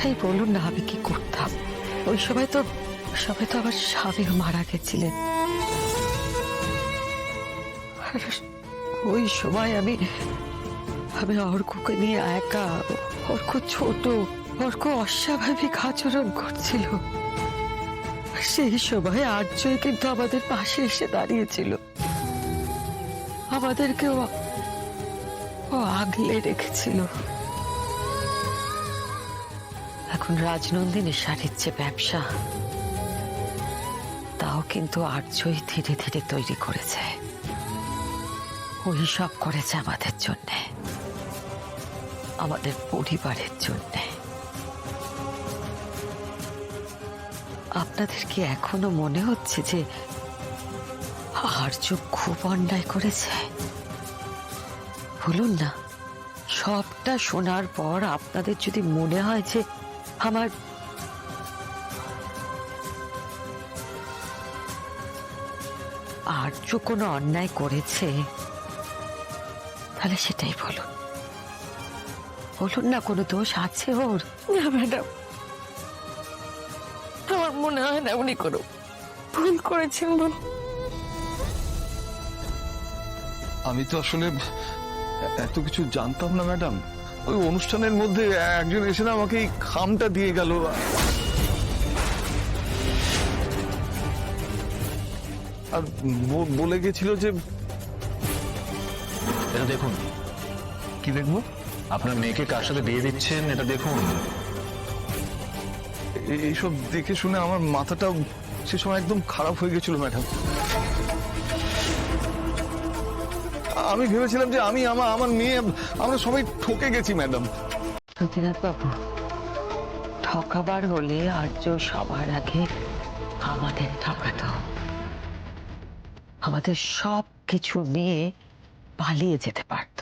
কথাই বলুন না, আমি কি করতাম? ওই সময় তো আমার স্বামী মারা গেছিলেন। আর ওই সময় আমি অর্ককে নিয়ে একা, অর্ক ছোট, অর্ক অস্বাভাবিক আচরণ করছিল। সেই সময় আর্যই কিন্তু আমাদের পাশে এসে দাঁড়িয়েছিল, আমাদেরকেও ও আগলে রেখেছিল। এখন রাজনন্দিনীর শাড়ির যে ব্যবসা, তাও কিন্তু আর্যই ধীরে ধীরে তৈরি করেছে। ওই সব করেছে আমাদের জন্যে, আমাদের পরিবারের জন্যে। আপনাদের কি এখনো মনে হচ্ছে যে আর্য খুব অন্যায় করেছে? বলুন না, সবটা শোনার পর আপনাদের যদি মনে হয় যে আমার আর্য কোনো অন্যায় করেছে, তাহলে সেটাই বলুন। বলুন না, কোনো দোষ আছে ওর? না ম্যাডাম, আমার মনে হয় না উনি কোনো ভুল করেছেন। বল, আমি তো আসলে এত কিছু জানতাম না ম্যাডাম। ওই অনুষ্ঠানের মধ্যে একজন এসে না আমাকে এই খামটা দিয়ে গেল, আর বলে গেছিল যে এটা দেখুন। কি দেখবো? আপনার মেয়েকে কার সাথে বিয়ে দিচ্ছেন এটা দেখুন। এইসব দেখে শুনে আমার মাথাটা সে সময় একদম খারাপ হয়ে গেছিল ম্যাডাম। আমি ভেবেছিলাম যে আমি আমার মেয়ে, আমরা সবাই ঠকে গেছি ম্যাডাম। সতীনাথ বাবু, ঠকাবার হলে আর্য সবার আগে আমাদের ঠকাতো, আমাদের সব কিছু নিয়ে পালিয়ে যেতে পারত।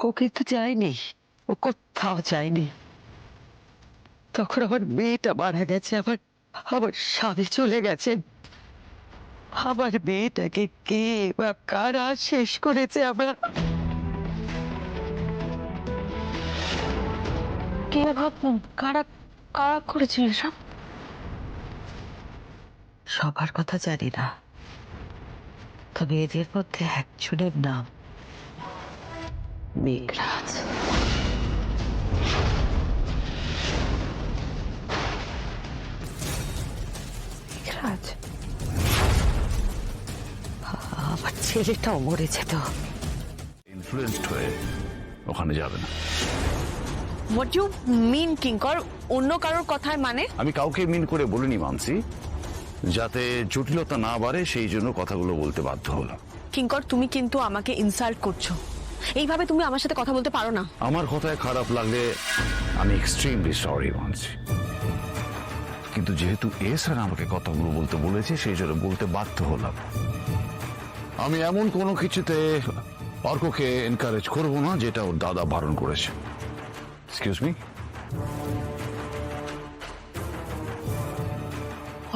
ও কিন্তু যায়নি, ও কোথাও যায়নি। তখন আমার মেয়েটা মারা গেছে, আমার স্বামী চলে গেছেন। আমার মেয়েটাকে কে বা কারা শেষ করেছে? আমরা কে ভাবুন, কারা কারা করেছিল সব? সবার কথা জানি না, তবে এদের মধ্যে একজনের নাম মেঘরাজ। মেঘরাজ? আমার ছেলেটাও মরেছে তো। ইনফ্লুয়েন্সড হয়ে ওখানে যাবে না। হোয়াট ইউ মিন কিঙ্কর? অন্য কারোর কথায় মানে? আমি কাউকে মিন করে বলিনি মানসি, যাতে জটিলতা না বাড়ে সেই জন্য কথাগুলো বলতে বাধ্য হলাম। কিঙ্কর, তুমি কিন্তু আমাকে ইনসাল্ট করছো। এইভাবে তুমি আমার সাথে কথা বলতে পারো না। আমার কথায় খারাপ লাগলে আমি এক্সট্রিমলি সরি মানসি, কিন্তু যেহেতু স্যার আমাকে কথাগুলো বলতে বলেছে সেই জন্য বলতে বাধ্য হলাম। আমি এমন কোনো কিছুতে অর্ককে এনকারেজ করবো না যেটা ওর দাদা বারণ করেছে। Excuse me.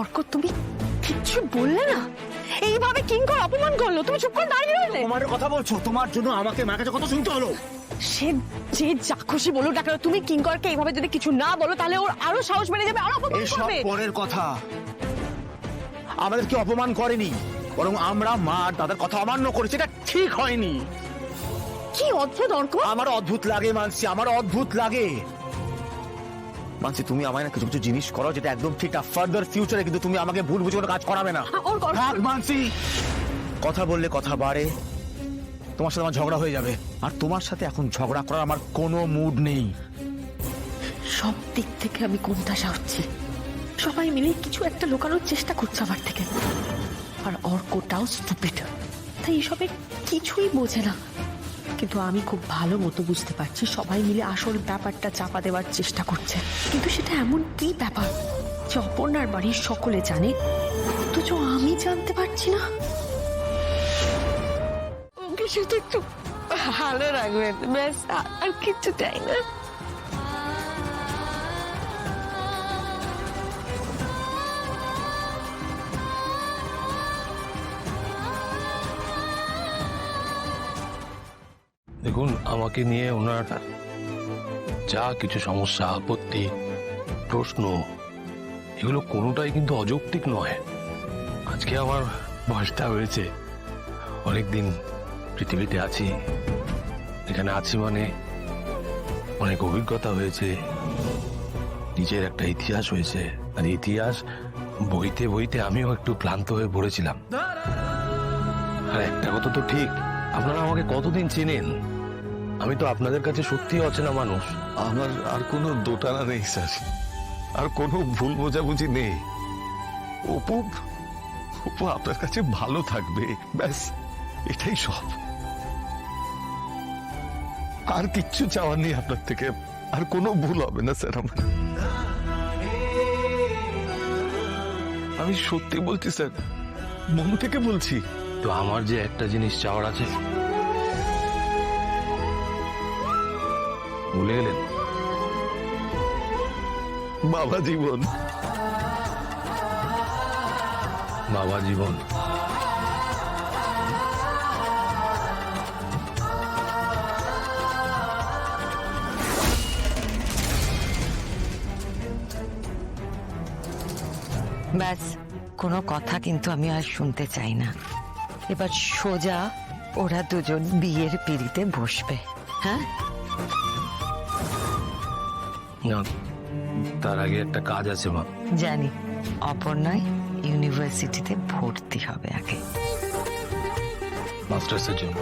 অর্ক, তুমি কিচ্ছু বললে না? এইভাবে কিঙ্কর অপমান করলো, তুমি চুপ করে দাঁড়িয়ে রইলে। তোমার কথা বলছো, তোমার জন্য আমাকে মার কাছে কথা শুনতে হলো। সে যে যা খুশি বলুক না কেন, তুমি কিঙ্করকে এইভাবে যদি কিছু না বলো তাহলে ওর আরো সাহস বেড়ে যাবে, আরো অপমান এসব করবে। পরের কথা। আমাদেরকে অপমান করেনি, বরং আমরা মা আর দাদার কথা অমান্য করেছি। এটা ঠিক হয়নি। কি অদ্ভুত অর্ক! আমার অদ্ভুত লাগে মানসি, আমার অদ্ভুত লাগে। মানসি, তুমি আমায় না কিছু কিছু জিনিস করো যেটা একদম ঠিক না। ফার্দার ফিউচারে কিন্তু তুমি আমাকে ভুল বুঝে কোনো কাজ করাবে না। থাক মানসি, কথা বললে কথা বাড়ে, তোমার সাথে আমার ঝগড়া হয়ে যাবে। আর তোমার সাথে এখন ঝগড়া করার আমার কোনো মুড নেই। সব দিক থেকে আমি কোণঠাসা হচ্ছি। সবাই মিলে কিছু একটা লুকানোর চেষ্টা করছে আমার থেকে। আর অর্কটাও স্টুপিড, তাই এসবে কিছুই বোঝে না। কিন্তু আমি খুব ভালো মতো বুঝতে পারছি সবাই মিলে আসল ব্যাপারটা চাপা দেওয়ার চেষ্টা করছে। কিন্তু সেটা এমন কি ব্যাপার যে অপর্ণার বাড়ির সকলে জানে, অথচ আমি জানতে পারছি না? ওকে শুধু একটু ভালো রাখবেন, ব্যাস, আর কিছু চাই না। দেখুন, আমাকে নিয়ে ওনার যা কিছু সমস্যা, আপত্তি, প্রশ্ন, এগুলো কোনোটাই কিন্তু অযৌক্তিক নয়। আজকে আমার বয়সটা হয়েছে, অনেকদিন পৃথিবীতে আছি, এখানে আছি মানে অনেক অভিজ্ঞতা হয়েছে, নিজের একটা ইতিহাস হয়েছে। আর ইতিহাস বইতে বইতে আমিও একটু ক্লান্ত হয়ে পড়েছিলাম। আর একটা কথা তো ঠিক, আপনারা আমাকে কতদিন চেনেন? আমি তো আপনাদের কাছে সত্যিই অচেনা মানুষ। আমার আর কোনো দোটানা নেই স্যার, আর কোনো ভুল বোঝাবুঝি নেই। অপু অপু আপনার কাছে ভালো থাকবে, ব্যাস এটাই সব। আর কিচ্ছু চাওয়ার নেই আপনার থেকে, আর কোনো ভুল হবে না স্যার আমার। আমি সত্যি বলছি স্যার, মন থেকে বলছি। তো আমার যে একটা জিনিস চাওয়ার আছে, ভুলে গেলেন? বাবা জীবন। বাবা জীবন। ব্যাস, কোনো কথা কিন্তু আমি আর শুনতে চাই না। এবার সোজা ওরা দুজন বিয়ের পিঁড়িতে বসবে। হ্যাঁ, না, তার আগে একটা কাজ আছে মা। জানি। অপর্ণায় ইউনিভার্সিটিতে ভর্তি হবে আগে। মাস্টার্সের জন্য।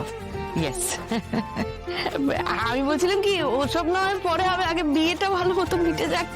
ইয়েস। আমি বলছিলাম কি, ওসব নয় পরে হবে, আগে বিয়েটা ভালো মতো মিটে যাক।